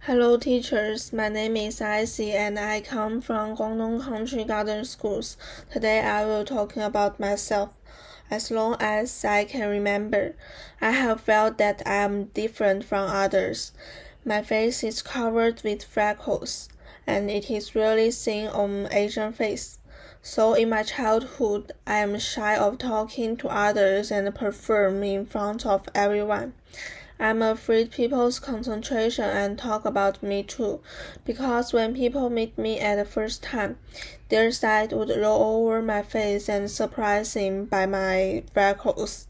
Hello teachers, my name is Icy and I come from Guangdong Country Garden Schools. Today I will talking about myself. As long as I can remember, I have felt that I am different from others. My face is covered with freckles, and it is rarely seen on Asian face. So in my childhood, I am shy of talking to others and perform in front of everyone. I'm afraid people's concentration and talk about me too, because when people meet me at the first time, their sight would roll over my face and surprise him by my freckles.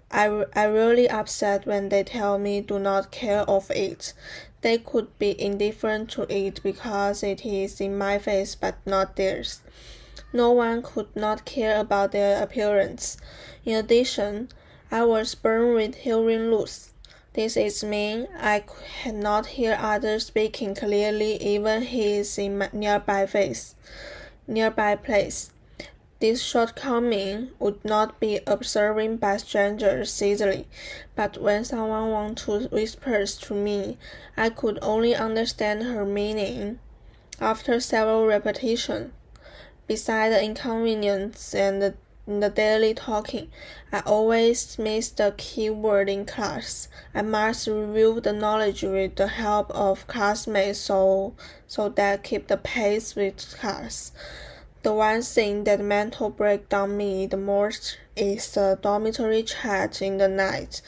I really upset when they tell me do not care of it. They could be indifferent to it because it is in my face but not theirs. No one could not care about their appearance. In addition, I was born with hearing loss. This is mean I cannot hear others speaking clearly even he is in my nearby place. This shortcoming would not be observed by strangers easily, but when someone wants to whisper to me, I could only understand her meaning after several repetitions. Besides the inconvenience and the daily talking, I always miss the key word in class. I must review the knowledge with the help of classmates so that keep the pace with class. The one thing that mental break down me the most is the dormitory chat in the night.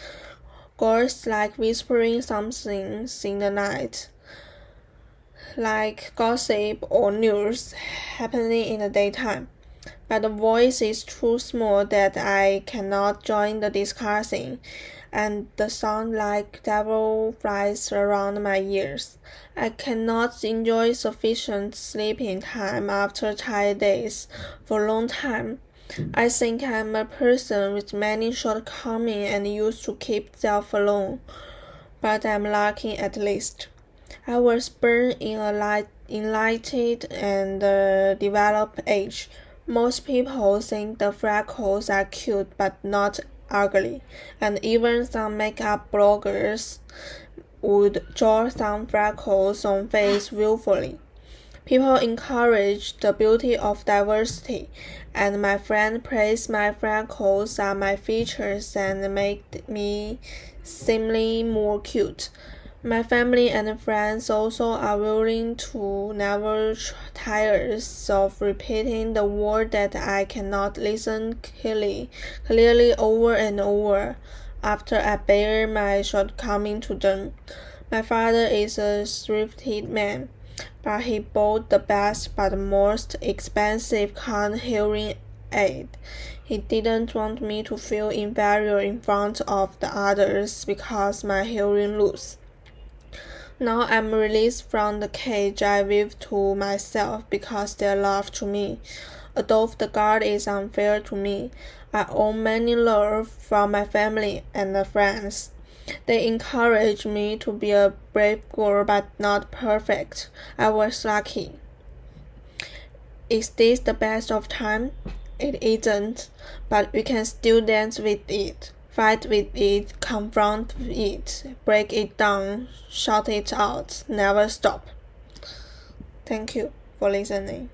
Girls like whispering something in the night, like gossip or news happening in the daytime. But the voice is too small that I cannot join the discussing, and the sound like devil flies around my ears. I cannot enjoy sufficient sleeping time after tired days for a long time. I think I'm a person with many shortcomings and used to keep self alone, but I'm lucky at least. I was born in a enlightened and developed age. Most people think the freckles are cute but not ugly, and even some makeup bloggers would draw some freckles on face willfully. People encourage the beauty of diversity, and my friend praise my freckles are my features and make me seemingly more cute. My family and friends also are willing to never tire of repeating the word that I cannot listen clearly over and over after I bear my shortcoming to them. My father is a thrifty man, but he bought the best but most expensive kind hearing aid. He didn't want me to feel inferior in front of the others because my hearing loss. Now I'm released from the cage I weave to myself because their love to me. Although the guard is unfair to me, I own many love from my family and friends. They encourage me to be a brave girl but not perfect. I was lucky. Is this the best of time? It isn't, but we can still dance with it. Fight with it, confront it, break it down, shout it out, never stop. Thank you for listening.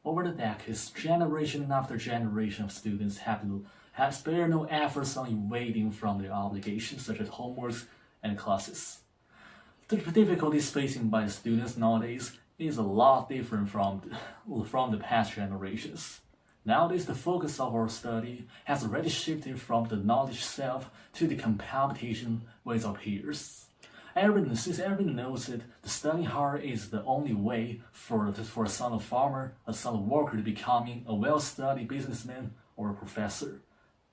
Over the decades, generation after generation of students have spared no efforts on evading from their obligations such as homeworks and classes. The difficulties facing by the students nowadays is a lot different from the past generations. Nowadays, the focus of our study has already shifted from the knowledge itself to the competition with our peers. Since everyone knows that the studying hard is the only way for a son of farmer, a son of worker to becoming a well-studied businessman or a professor.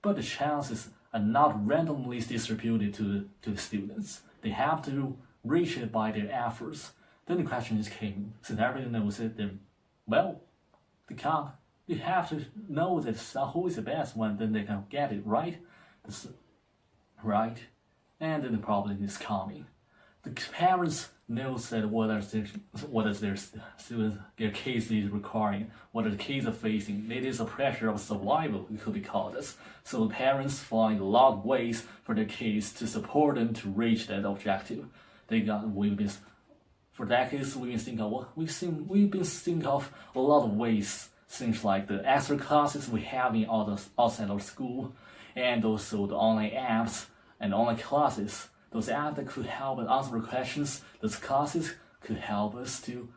But the chances are not randomly distributed to the students. They have to reach it by their efforts. Then the question is came, since everyone knows it, then, well, you have to know that who is the best one, then they can get it right. Right? And then the problem is coming. The parents knows that what is their students, their case is requiring, what the kids are facing. It is a pressure of survival, it could be called as. So the parents find a lot of ways for their kids to support them to reach that objective. For decades, we've been thinking of a lot of ways, things like the extra classes we have in outside of school, and also the online apps and online classes. Those apps that could help us answer questions. Those classes could help us to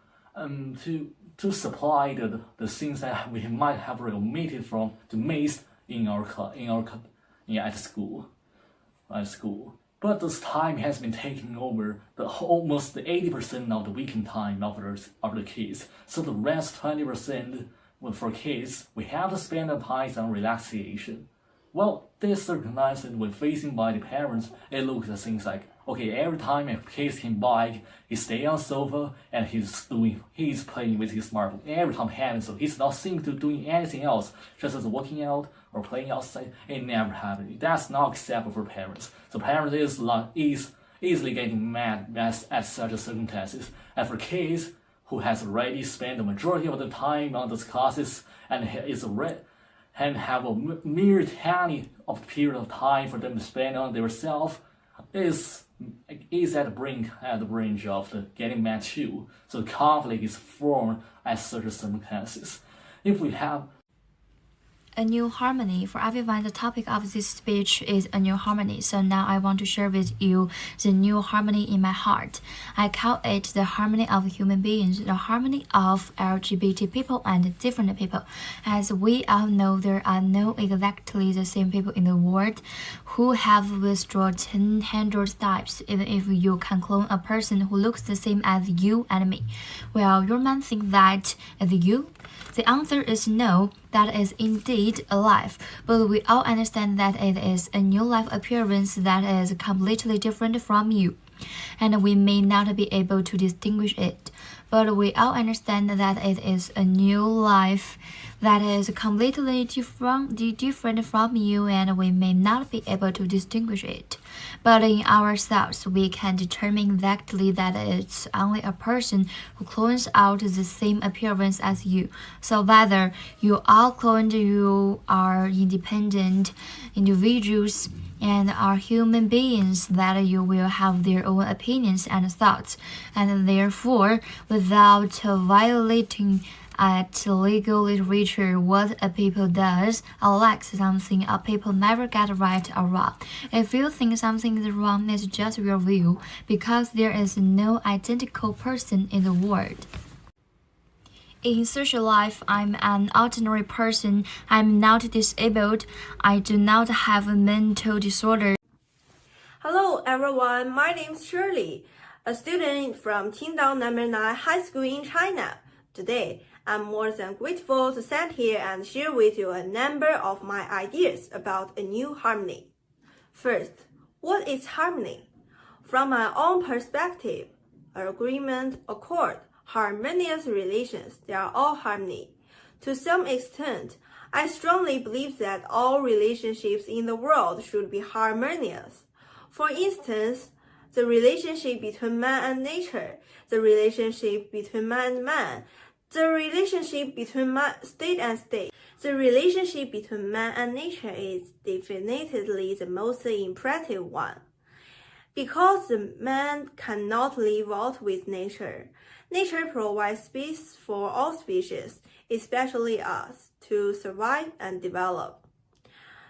supply the things that we might have omitted from to miss at school. But this time has been taking over almost 80% of the weekend time of the kids. So the rest 20%, for kids, we have to spend the time on relaxation. Well, this circumstance when facing by the parents, it looks at things like, okay, every time a kid came by, he stay on sofa and he's playing with his smartphone. Every time happens, so he's not seeming to doing anything else, just as working out or playing outside. It never happened. That's not acceptable for parents. So parents is easily getting mad at such circumstances. And for kids who has already spent the majority of the time on those classes and have a mere tiny of period of time for them to spend on themselves, is at the brink of the getting mad too. So conflict is formed at such circumstances. If we have a new harmony. For everyone, the topic of this speech is a new harmony. So now I want to share with you the new harmony in my heart. I call it the harmony of human beings, the harmony of LGBT people and different people. As we all know, there are no exactly the same people in the world who have withdrawn 100 types, even if you can clone a person who looks the same as you and me. Well, your man think that is you? The answer is no, that is indeed a life, but we all understand that it is a new life appearance that is completely different from you, and we may not be able to distinguish it, but we all understand that it is a new life that is completely different from you, and we may not be able to distinguish it. But in ourselves, we can determine exactly that it's only a person who clones out the same appearance as you. So whether you are cloned, you are independent individuals and are human beings, that you will have their own opinions and thoughts, and therefore, without violating at legal literature what a people does or lacks something, a people never get right or wrong. If you think something is wrong, it's just your view, because there is no identical person in the world. In social life, I'm an ordinary person. I'm not disabled. I do not have a mental disorder. Hello everyone, my name is Shirley, a student from Qingdao No. 9 High School in China. Today, I'm more than grateful to stand here and share with you a number of my ideas about a new harmony. First, what is harmony? From my own perspective, agreement, accord, harmonious relations, they are all harmony. To some extent, I strongly believe that all relationships in the world should be harmonious. For instance, the relationship between man and nature, the relationship between man and man, the relationship between state and state. The relationship between man and nature is definitely the most imperative one. Because the man cannot live out with nature, nature provides space for all species, especially us, to survive and develop.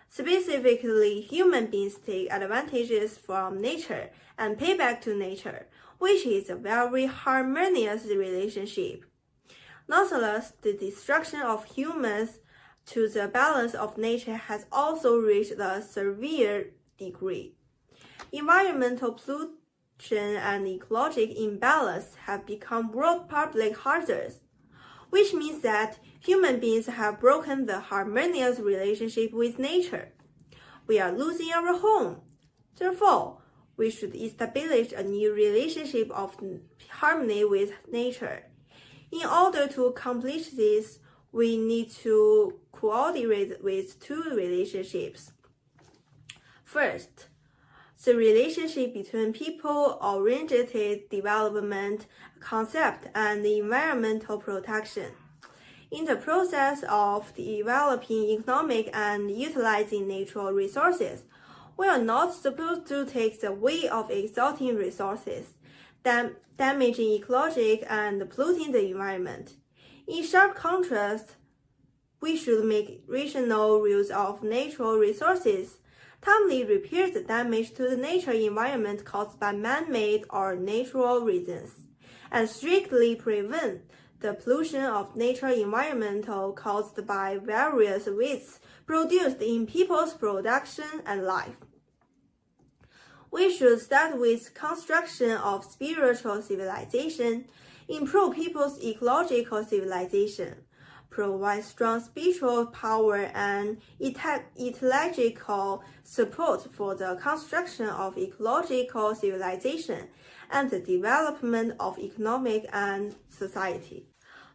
Specifically, human beings take advantages from nature and pay back to nature, which is a very harmonious relationship. Nonetheless, the destruction of humans to the balance of nature has also reached a severe degree. Environmental pollution and ecological imbalance have become world public hazards, which means that human beings have broken the harmonious relationship with nature. We are losing our home. Therefore, we should establish a new relationship of harmony with nature. In order to accomplish this, we need to coordinate with two relationships. First, the relationship between people-oriented development concept and environmental protection. In the process of developing economic and utilizing natural resources, We are not supposed to take the way of exhausting resources, damaging ecology and polluting the environment. In sharp contrast, we should make rational use of natural resources, timely repair the damage to the natural environment caused by man-made or natural reasons, and strictly prevent the pollution of natural environment caused by various wastes produced in people's production and life. We should start with construction of spiritual civilization, improve people's ecological civilization, provide strong spiritual power and ecological support for the construction of ecological civilization and the development of economic and society.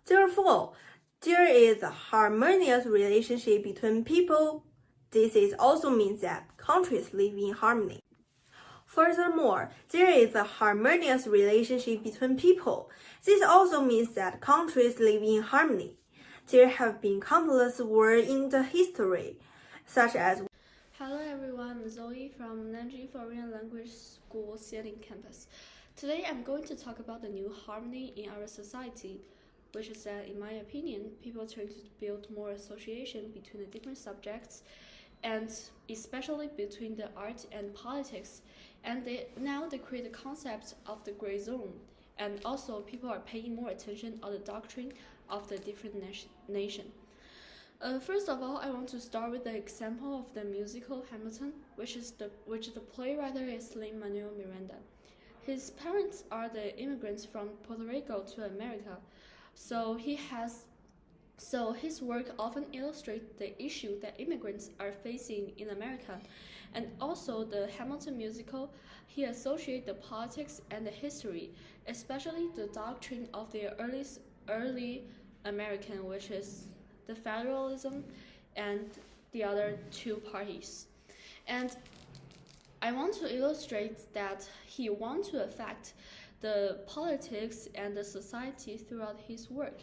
Therefore, there is a harmonious relationship between people. This also means that countries live in harmony. Furthermore, there is a harmonious relationship between people. This also means that countries live in harmony. There have been countless wars in the history, such as Hello everyone, I'm Zoe from Nanjing Foreign Language School Xialing campus. Today I'm going to talk about the new harmony in our society, which is that, in my opinion, people trying to build more association between the different subjects, and especially between the art and politics. And now they create the concept of the gray zone, and also people are paying more attention on the doctrine of the different nation. First of all, I want to start with the example of the musical Hamilton, which the playwright is Lin-Manuel Miranda. His parents are the immigrants from Puerto Rico to America, so his work often illustrates the issue that immigrants are facing in America. And also the Hamilton musical, he associates the politics and the history, especially the doctrine of the early American, which is the federalism and the other two parties. And I want to illustrate that he wants to affect the politics and the society throughout his work.